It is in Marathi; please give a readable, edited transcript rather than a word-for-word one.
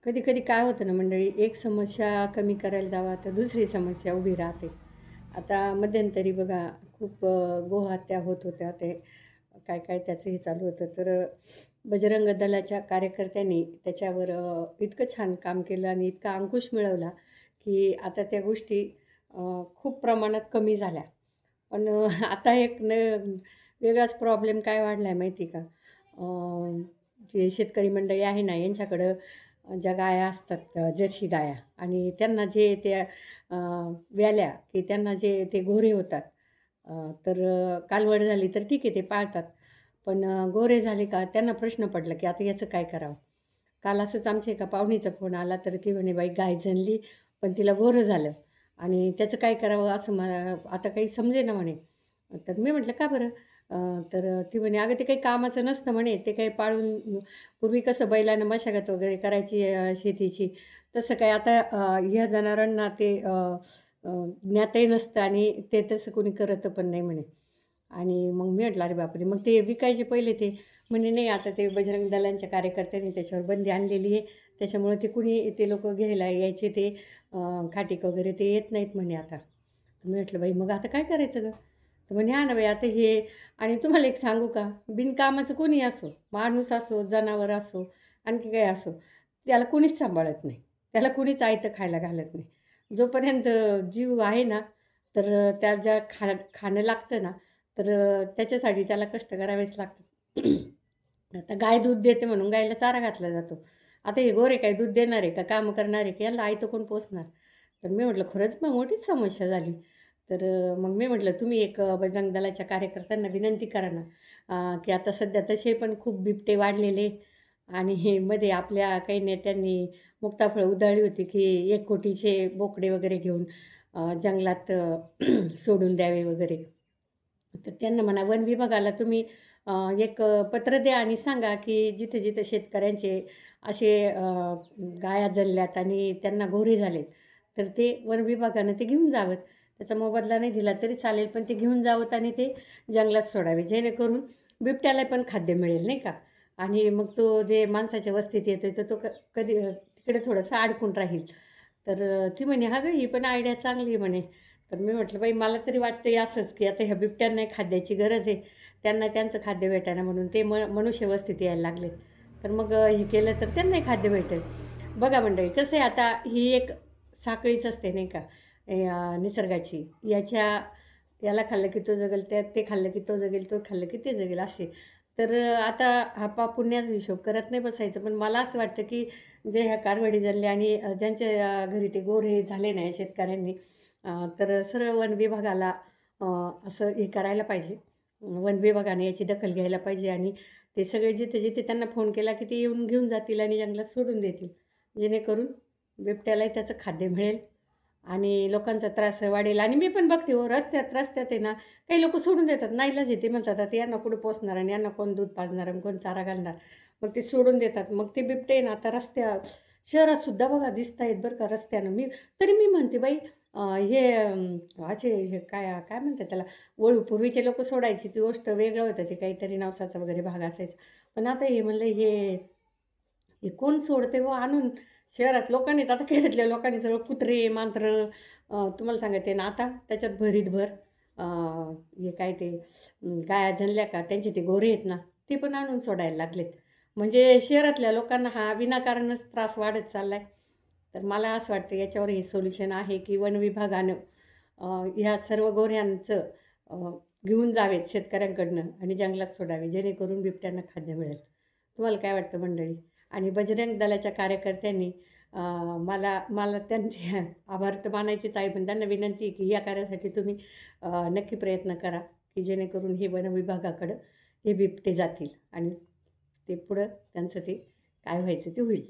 कधी कधी काय होतं ना मंडळी, एक समस्या कमी करायला जावा तर दुसरी समस्या उभी राहते. आता मध्यंतरी बघा, खूप गोहत्या होत होत्या. ते काय काय त्याचं हे चालू होतं. तर बजरंग दलाच्या कार्यकर्त्यांनी त्याच्यावर इतकं छान काम केलं आणि इतका अंकुश मिळवला की आता त्या गोष्टी खूप प्रमाणात कमी झाल्या. पण आता एक वेगळाच प्रॉब्लेम काय वाढला आहे माहिती का? जे शेतकरी मंडळी आहे ना, यांच्याकडं ज्या गाया असतात, जर्सी गाया, आणि त्यांना जे त्या अ, व्याल्या की त्यांना जे ते गोरे होतात. तर कालवड झाली तर ठीक आहे, ते पाळतात. पण गोरे झाले का त्यांना प्रश्न पडला की आता याचं काय करावं? काल असंच आमच्या एका पाहुणीचा फोन आला, तर ती म्हणे, "बाई, गाय जनली पण तिला गोरं झालं आणि त्याचं काय करावं असं मला आता काही समजेना," म्हणे. तर मी म्हटलं, "का बरं?" तर ती म्हणे, "अगं, ते काही कामाचं नसतं," म्हणे. "ते काही पाळून पूर्वी कसं बैलानं मशागत वगैरे करायची शेतीची, तसं काय आता ह्या जनावरांना ते अ, ज्ञातही नसतं आणि ते तसं कोणी करत पण नाही," म्हणे. आणि मग मी म्हटलं, "अरे बापरे!" मग ते विकायचे पहिले ते म्हणे, "नाही, आता ते बजरंग दलांच्या कार्यकर्त्यांनी त्याच्यावर बंदी आणलेली आहे. त्याच्यामुळे ते कुणी ते लोकं घ्यायला यायचे ते खाटीक वगैरे ते येत नाहीत," म्हणे आता. तर मी म्हटलं, "बाई, मग आता काय करायचं गं?" तर म्हणे, "हां ना बाई, आता हे." आणि तुम्हाला एक सांगू का? बिनकामाचं कोणी असो, माणूस असो, जनावर असो, आणखी काही असो, त्याला कुणीच सांभाळत नाही. त्याला कुणीच आयतं खायला घालत नाही. जोपर्यंत जीव आहे ना, तर त्या ज्या खाणं लागतं ना, तर त्याच्यासाठी त्याला कष्ट करावेच लागतात. आता गाय दूध देते म्हणून गायीला चारा घातला जातो. आता हे गोरे काय दूध देणार आहे का? कामं करणार आहे का? यांना आयतं कोण पोसणार? तर मी म्हटलं, खरंच मग मोठीच समस्या झाली. तर मग मी म्हटलं, तुम्ही एक बजरंग दलाच्या कार्यकर्त्यांना विनंती करा ना, की आता सध्या तसे पण खूप बिबटे वाढलेले आणि हे मध्ये आपल्या काही नेत्यांनी मुक्ताफळं उधळली होती, की 1 कोटीचे बोकडे वगैरे घेऊन जंगलात सोडून द्यावे वगैरे. तर त्यांना म्हणा, वन विभागाला तुम्ही एक पत्र द्या आणि सांगा, की जिथे-जिथे शेतकऱ्यांचे असे गाया जनल्यात आणि त्यांना गोरे झालेत, तर ते वन विभागानं ते घेऊन जावं. त्याचा मोबदला नाही दिला तरी चालेल, पण ते घेऊन जावं आणि ते जंगलात सोडावे. जेणेकरून बिबट्याला पण खाद्य मिळेल, नाही का? आणि मग तो जे माणसाच्या वस्तीत येतोय, तर तो कधी तिकडे थोडंसं अडकून राहील. तर ती म्हणे, "हां गं, ही पण आयडिया चांगली आहे," म्हणे. तर मी म्हटलं, "बाई, मला तरी वाटतंय असंच, की आता ह्या बिबट्यांना खाद्याची गरज आहे. त्यांना त्यांचं खाद्य भेटेना म्हणून ते मनुष्यवस्थित यायला लागलेत. तर मग हे केलं तर त्यांनाही खाद्य भेटेल." बघा मंडळी, कसं आहे, आता ही एक साखळीच असते, नाही का? निसर्गाची. याला खाल्लं की तो जगेल, ते खाल्लं की तो जगेल, तो खाल्लं की ते जगेल, असे. तर आता हा पुण्याचा हिशोब करत नाही बसायचं. पण मला असं वाटतं, की जे ह्या कारवडी जनल्या आणि ज्यांच्या घरी ते गोरे झाले नाही शेतकऱ्यांनी, तर सरळ वन विभागाला असं हे करायला पाहिजे. वन विभागाने याची दखल घ्यायला पाहिजे आणि ते सगळे जिथे-जिथे त्यांना फोन केला, की ते येऊन घेऊन जातील आणि जंगलात सोडून देतील. जेणेकरून बिबट्यालाही त्याचं खाद्य मिळेल आणि लोकांचा त्रास वाढेल. आणि मी पण बघते हो, रस्त्यात रस्त्यात आहे ना, काही लोकं सोडून देतात. नाईलाज आहे, ते म्हणतात, आता यांना कुठं पोसणार आणि यांना कोण दूध पाजणार आणि कोण चारा घालणार. मग ते सोडून देतात. मग ते बिबटे आहे ना, आता शहरात सुद्धा बघा दिसत आहेत बरं का रस्त्यानं. तरी मी म्हणते, बाई, हे असे हे काय काय म्हणतात त्याला, वळू. पूर्वीचे लोकं सोडायची ती गोष्ट वेगळं होतं, ते काहीतरी नवसाचा वगैरे भाग असायचा. पण आता हे म्हणलं, हे कोण सोडते हो आणून शहरात? लोकांनी आता खेड्यातल्या लोकांनी सगळं कुत्रे, मांजरं, तुम्हाला सांगते ना, आता त्याच्यात भरीत भर अ, हे काय ते गाया जनल्या का त्यांचे ते गोरे आहेत ना, ते पण आणून सोडायला लागलेत. म्हणजे शहरातल्या लोकांना हा विनाकारणच त्रास वाढत चालला आहे. तर मला असं वाटतं याच्यावर हे सोल्युशन आहे, की वन विभागानं ह्या सर्व गोऱ्यांचं अ, घेऊन जावेत शेतकऱ्यांकडनं आणि जंगलात सोडावे, जेणेकरून बिबट्यांना खाद्य मिळेल. तुम्हाला काय वाटतं मंडळी? आणि बजरंग दलाच्या कार्यकर्त्यांनी अ, मला मला त्यांचे आभार तर मानायचेच आहे, पण त्यांना विनंती आहे, की या कार्यासाठी तुम्ही नक्की प्रयत्न करा, की जेणेकरून हे वन विभागाकडं हे बिबटे जातील आणि ते पुढं त्यांचं ते काय व्हायचं ते होईल.